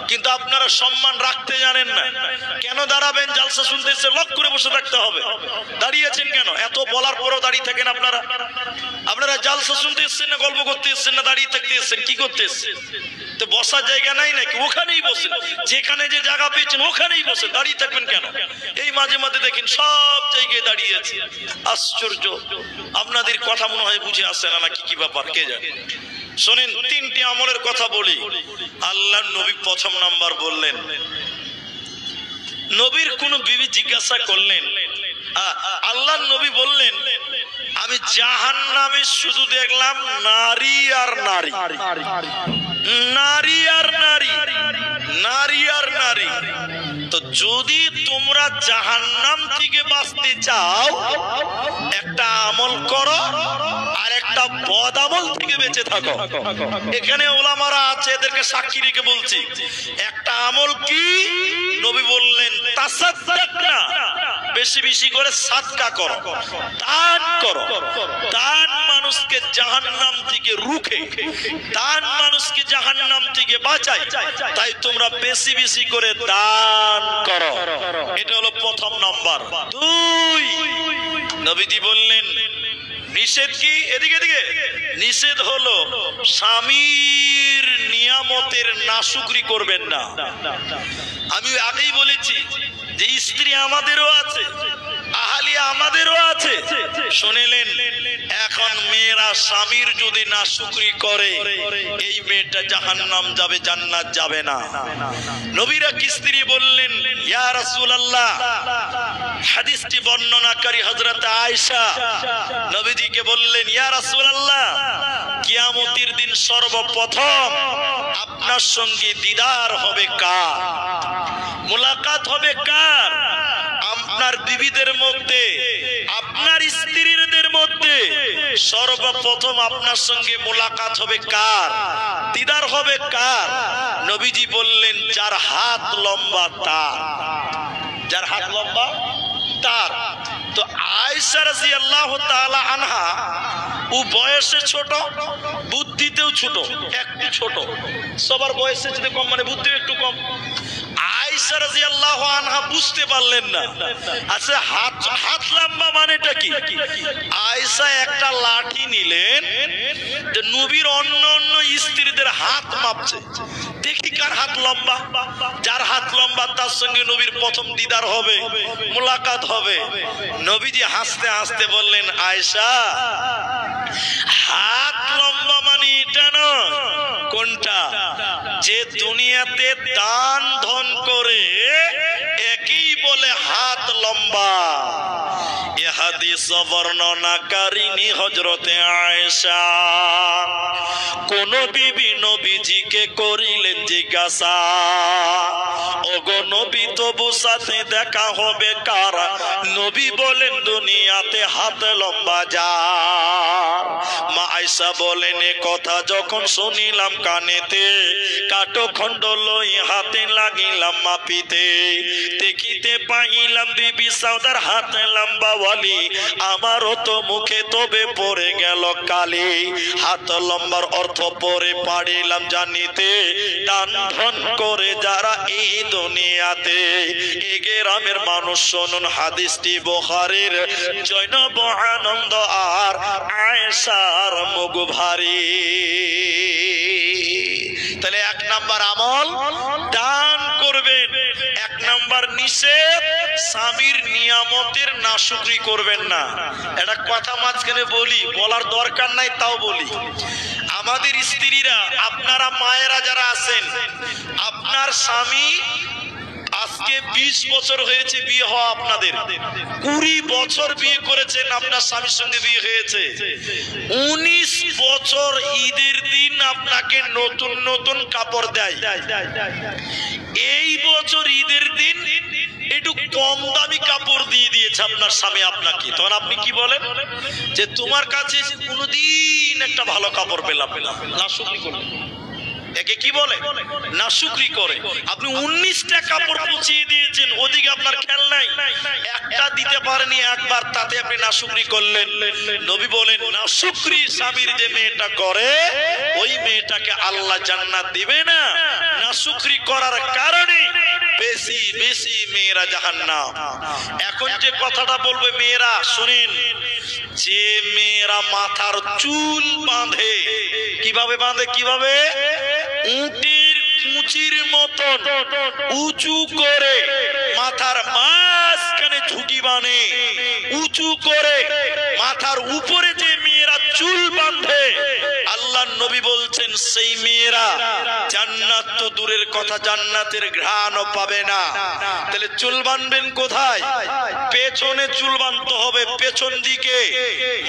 কিন্তু আপনারা সম্মান রাখতে জানেন না। কেন দাঁড়াবেন? জালসা শুনতে এসে লক করে বসে থাকতে হবে। দাঁড়িয়েছেন কেন? এত বলার পরও দাঁড়িয়ে থাকেন আপনারা। আপনারা জালসা শুনতে এসছেন না গল্প করতে এসছেন না দাঁড়িয়ে থাকতে এসছেন? কি করতে এসছেন? তো বসার জায়গা নাই নাকি? ওখানেই বসেন, যেখানে যে জায়গা পেয়েছেন ওখানেই বসেন, দাঁড়িয়ে থাকবেন কেন? এই মাঝে মাঝে দেখেন সব জায়গায় দাঁড়িয়ে আছে, আশ্চর্য। আপনাদের কথা মনে হয় বুঝে আসছে না নাকি, কি ব্যাপার কে জানে। শোনেন, 3টি আমলের কথা বলি। আল্লাহর নবী 1 নাম্বার বললেন, নবীর কোন বিবি জিজ্ঞাসা করলেন, আল্লাহর নবী বললেন, আমি জাহান্নামে শুধু দেখলাম নারী আর নারী, নারী আর নারী, নারী আর নারী। তো যদি তোমরা জাহান্নাম থেকে বাঁচতে চাও, একটা আমল করো আর একটা বদ আমল থেকে বেঁচে থাকো। এখানে ওলামারা আছে, এদেরকে সাক্ষী রেখে বলছি। একটা আমল কি? নবী বললেন তাসাদ্দাকনা, বেশি বেশি করে সাদকা করো, দান করো। দান মানুষকে জাহান্নাম থেকে রুখে, দান মানুষকে জাহান্নাম থেকে বাঁচায়। তাই তোমরা বেশি বেশি করে দান করো। এটা হলো প্রথম নাম্বার। দুই, নবীজি বললেন নিষেধ কি? এদিকে এদিকে। নিষেধ হলো স্বামীর নিয়ামতের নাশুকরি করবেন না। আমি আগেই বলেছি যে স্ত্রী আমাদেরও আছে, আহালিয়া আমাদেরও আছে। শুনেলেন, এখন মেয়েরা স্বামীর যদি নাশুকরি করে এই মেয়েটা জাহান্নাম যাবে, জান্নাত যাবে না। নবীরা কি স্ত্রী বললেন, ইয়া রাসূলুল্লাহ, হাদিসটি বর্ণনাকারী হযরত আয়েশা নবীজিকে বললেন, ইয়া রাসূলুল্লাহ, কিয়ামতের দিন সর্বপ্রথম আপনার সঙ্গে দিদার হবে কার? মুলাকাত হবে কার? আপনার বিবিদের মধ্যে, আপনার স্ত্রীদের মধ্যে সর্বপ্রথম আপনার সঙ্গে মুলাকাত হবে কার? দিদার হবে কার? নবীজি বললেন, যার হাত লম্বা তার। যার হাত লম্বা তার। তো আয়েশা রাদিয়াল্লাহু তাআলা আনহা, ও বয়সে ছোট, বুদ্ধিতেও ছোট, একটু ছোট। সবার বয়সে যদি কম মানে বুদ্ধিও একটু কম। আয়েশা রাদিয়াল্লাহু আনহা বুঝতে পারলেন না, আচ্ছা হাত লম্বা মানেটা কি? আয়েশা একটা লাঠি নিলেন, যে নবীর অন্য অন্য স্ত্রীদের হাত মাপছে, দেখি কার হাত লম্বা। যার হাত লম্বা তার সঙ্গে নবীর প্রথম দিদার হবে, মুলাকাত হবে। নবীজি হাসতে হাসতে বললেন, আয়েশা, হাত লম্বা মানে এটা নয়। কোনটা? যে দুনিয়াতে দান ধন করে একই বলে হাত লম্বা। এ হাদিস বর্ণনাকারিনী হযরতে আয়েশা। কোন বিবি নবীজিকে করিলেন জিজ্ঞাসা, ওগো নবী, তবু সাথে দেখা হবে কার? নবী বলেন, দুনিয়াতে হাত লম্বা যার। মা আয়েশা বলেন, এ কথা যখন শুনিলাম কানেতে, কাটো খণ্ড লই হাতে লাগিলাম মাপিতে। দেখিতে পাইলাম বিবি সাউদার হাত লম্বা ওয়ালি, আমারও তো মুখে তবে পড়ে গেল কালি। হাত লম্বার অর্থ পরে পারিলাম জানিতে, দান ধন করে যারা এই দুনিয়াতে। এ গ্রামের মানুষ শুনুন, হাদিসটি বুখারীর। জৈনব আনন্দ আর আয়েশার মুখ ভারী। তাহলে এক নাম্বার আমল দান করবেন। এক নাম্বার নিষেধ, স্বামীর নিয়ামতের নাশুকরি করবেন না। একটা কথা মাঝখানে বলি, বলার দরকার নাই তাও বলি। আমাদের স্ত্রীরা, আপনারা মায়েরা যারা আছেন, আপনার স্বামী আজকে 20 বছর হয়েছে বিয়ে হওয়া, আপনাদের 20 বছর বিয়ে করেছেন, আপনার স্বামীর সঙ্গে বিয়ে হয়েছে। 19 বছর ঈদের দিন আপনাকে নতুন নতুন কাপড় দেয়। এই বছর ঈদের দিন একটু কম দামি কাপড় দিয়ে দিয়েছে আপনার স্বামী আপনাকে, তখন আপনি কি বলেন? যে তোমার কাছে কোনোদিন একটা ভালো কাপড় পেলাম না, শুকরি করলেন। একে কি বলে? নাশুকরি করে। আপনি 19টা কাপড় পচিয়ে দিয়েছেন, ওদিকে আপনার খেয়াল নাই, একটা দিতে পারেনি একবার, তাতে আপনি নাশুকরি করলেন। নবী বলেন, নাশুকরি স্বামীর যে মেয়েটা করে, ওই মেয়েটাকে আল্লাহ জান্নাত দিবে না। নাশুকরি করার কারণে বেশি বেশি মেয়েরা জাহান্নাম। এখন যে কথাটা বলবো, মেয়েরা শুনেন, যে মেয়েরা মাথার চুল বাঁধে, কিভাবে বাঁধে? কিভাবে? উটের কুচির মতন উঁচু করে মাথার মাঝখানে ঝুঁটি বাঁধে, উঁচু করে মাথার উপরে যে মেয়েরা চুল বাঁধে, আল্লাহ নবী বলছেন সেই মেয়েরা জান্নাত তো দূরের কথা, জান্নাতের ঘ্রাণও পাবে না। তাহলে চুল বাঁধবেন কোথায়? পেছনে চুল বাঁধতে হবে পেছন দিকে,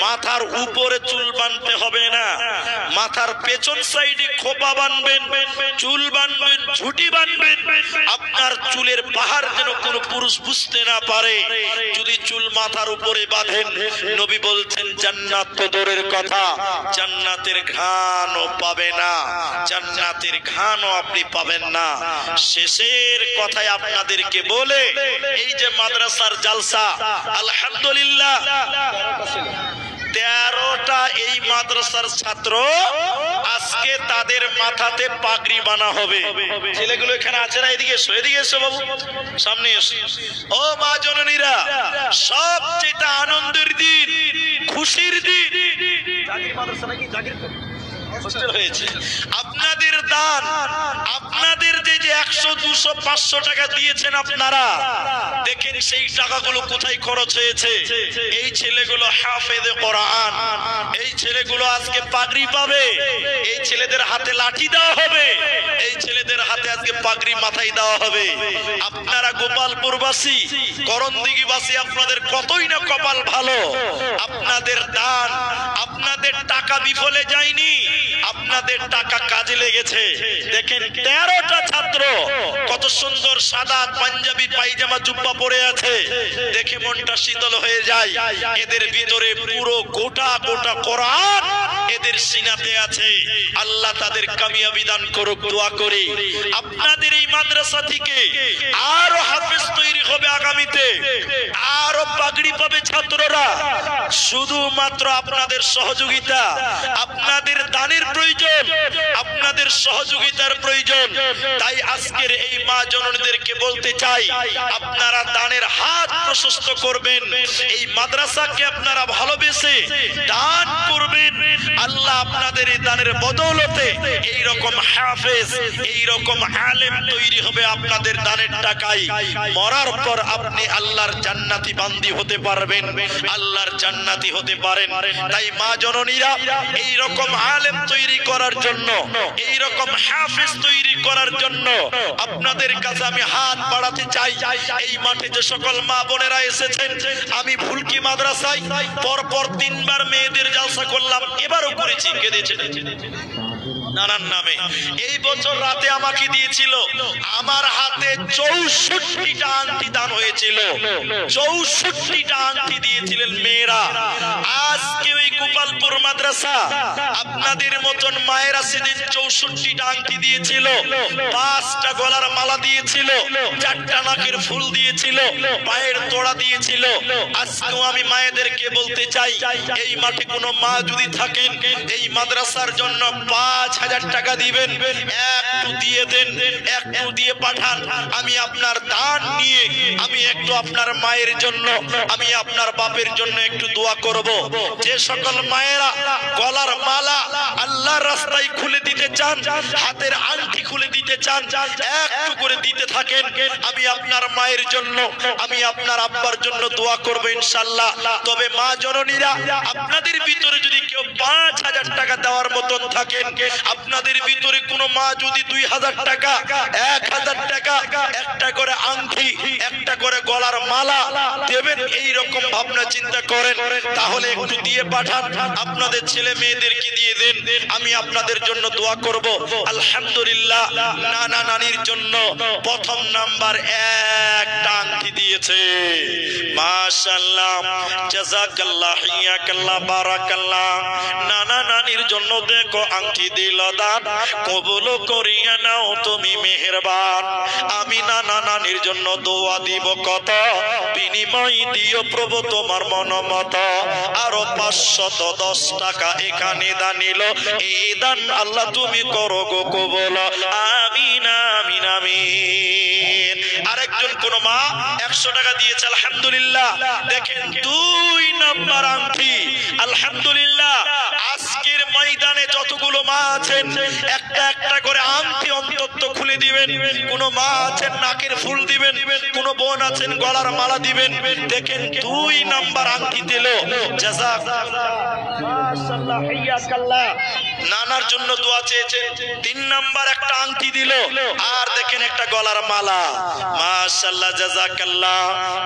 মাথার উপরে চুল বাঁধতে হবে না, মাথার পেছন সাইডে খোপা বাঁধবেন, চুল বাঁধবেন, ঝুঁটি বাঁধবেন। আপনার চুলের পাহাড় যেন কোনো পুরুষ বুঝতে না পারে। যদি চুল মাথার উপরে বাঁধেন, নবী বলছেন জান্নাত তো দূরের কথা, জান্নাতের ঘ্রাণও পাবে না, জান্নাতের ঘ্রাণও আপনি পাবেন না। শেষের কথায় আপনাদেরকে বলে, এই যে মাদ্রাসার জালসা, আলহামদুলিল্লাহ 13টা এই মাদ্রাসার ছাত্র, আজকে তাদের মাথাতে পাগড়ি বানা হবে। ছেলেগুলো এখানে আছে না? এদিকে এসো, এদিকে এসো বাবু, সামনে এসো। ও মা জননীরা, সবচেয়ে আনন্দের দিন, খুশির দিন, হয়েছে আপনাদের দান, আপনাদের যে 100, 200, 500 টাকা দিয়েছেন আপনারা, দেখেন সেই টাকাগুলো কোথায় খরচ হয়েছে। এই ছেলেগুলো হাফেজে কোরআন, এই ছেলেগুলো আজকে পাগড়ি পাবে, এই ছেলেদের হাতে লাঠি দেওয়া হবে, এই ছেলেদের হাতে আজকে পাগড়ি মাথায় দেওয়া হবে। আপনারা গোপালপুরবাসী, করণদিঘিবাসী, আপনাদের কতই না কপাল ভালো। আপনাদের দান, আপনাদের টাকা বিফলে যায়নি, আপনাদের টাকা কাজে লেগেছে। দেখেন 13টা ছাত্র কত সুন্দর সাদা পাঞ্জাবি পায়জামা জুব্বা পরে আছে, দেখে মনটা শীতল হয়ে যায়। এদের ভিতরে পুরো গোটা গোটা কোরআন এদের সিনাতে আছে। আল্লাহ তাদের কামিয়াবি দান করুক, দোয়া করি। আপনাদের এই মাদ্রাসা থেকে আরো হাফেজ তৈরি হবে আগামীতে, আরো পাগড়ি পাবে ছাত্ররা। শুধুমাত্র আপনাদের সহযোগিতা, আপনাদের দানের প্রয়োজন, আপনাদের সহযোগিতার প্রয়োজন। তাই আজকের এই মা জননীদেরকে বলতে চাই, আপনারা দানের হাত প্রশস্ত করবেন, এই মাদ্রাসাকে আপনারা ভালোবেসে দান করবেন। আল্লাহ আপনাদের এই দানের বদৌলতে এই রকম হাফেজ, এই রকম আলেম তৈরি হবে আপনাদের দানের টাকায়। মরার পর আপনি আল্লাহর জান্নাতি বান্দি হতে পারবেন, আল্লাহর জান্নাতি হতে পারেন। তাই মা জননীরা, এই রকম আলেম তৈরি করার জন্য, এই রকম হাফেজ তৈরি করার জন্য আপনাদের কাছে আমি হাত বাড়াতে চাই। এই মাঠে যে সকল মা বোনেরা এসেছেন, আমি ভুলকি মাদ্রাসায় পরপর 3 বার মেয়েদের জালসা করলাম, এবারও করেছি। কে দিয়েছে? নানার নামে। এই বছর রাতে আমাকে দিয়েছিল, আমার হাতে 64টা আংটি দান হয়েছিল, 64টা আংটি দিয়েছিলেন মেয়েরা। আজকে ওই গোপালপুর মাদ্রাসা আপনাদের মতন মায়েরা সেদিন 64টা আংটি দিয়েছিল, 5টা গলার মালা দিয়েছিল, 4টা নাকের ফুল দিয়েছিল, পায়ের তোড়া দিয়েছিল। আজকেও আমি মায়েদেরকে বলতে চাই, এই মাঠে কোনো মা যদি থাকেন, এই মাদ্রাসার জন্য 5000 টাকা দিবেন, একটু দিয়ে দেন, একটু দিয়ে পাঠান। আমি আপনার দান নিয়ে আমি একটু আপনার মায়ের জন্য, আমি আপনার বাপের জন্য একটু দোয়া করব। যে সকল মায়েরা গলার মালা আল্লাহর রাস্তায় খুলে দিতে চান, হাতের আংটি খুলে দিতে চান, একটু করে দিতে থাকেন। আমি আপনার মায়ের জন্য, আমি আপনার আব্বার জন্য দোয়া করব ইনশাআল্লাহ। তবে মা জননীরা, আপনাদের ভিতরে যদি কেউ 5000 টাকা দেওয়ার মতন থাকেন, আপনাদের ভিতরে কোনো মা যদি 2000 টাকা, 1000 টাকা, একটা করে আংটি, একটা করে গলার মালা দেবেন, এই রকম ভাবনা চিন্তা করেন, তাহলে একটু দিয়ে পাঠান, আপনাদের ছেলে মেয়েদেরকে দিয়ে দেন। আমি আপনাদের জন্য দোয়া করব। আলহামদুলিল্লাহ, নানা নানির জন্য প্রথম নাম্বার 1টা আংটি দিয়েছে। মাশাআল্লাহ, জাযাকাল্লাহ, হিয়াকাল্লাহ, বারাকাল্লাহ। নানা নানির জন্য দেখো আংটি দিল দান, কবুল করিয়া নাও তুমি মেহেরবান। আমি নানা নানির জন্য দোয়া দিব কত, বিনিময় দিও প্রভু তোমার মন মত। আরো 510 টাকা এখানে দানিল, এই দান আল্লাহ তুমি করো গো কবুল। আমিন আমিন আমিন। আরেকজন কোন মা 100 টাকা দিয়েছে, আলহামদুলিল্লাহ। দেখেন 2 নাম্বার আংটি, আলহামদুলিল্লাহ। আজকের ময়দানে যতগুলো মা আছেন, একটা একটা করে আংটি অন্তত খুলে দিবেন। কোন মা আছেন নাকের ফুল দিবেন, কোন বোন আছেন গলার মালা দিবেন। দেখেন 2 নাম্বার আংটি দিল, মাশাআল্লাহ হাইয়াকাল্লাহ, নানার জন্য দোয়া চেয়েছেন। 3 নাম্বার একটা আংটি দিল, আর দেখেন একটা গলার মালা, মাশাআল্লাহ জাযাকাল্লাহ।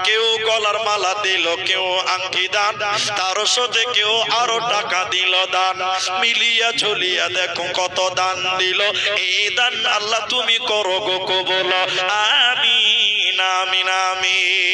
কেউ গলার মালা দিল, কেউ আংটি দান, তার সাথে কেউ আরো টাকা দিল দান। মিলিয়া ঝুলিয়া দেখো কত দান দিল। এই দান আল্লাহ তুমি করো গো কবুল, আমিন আমিন আমিন।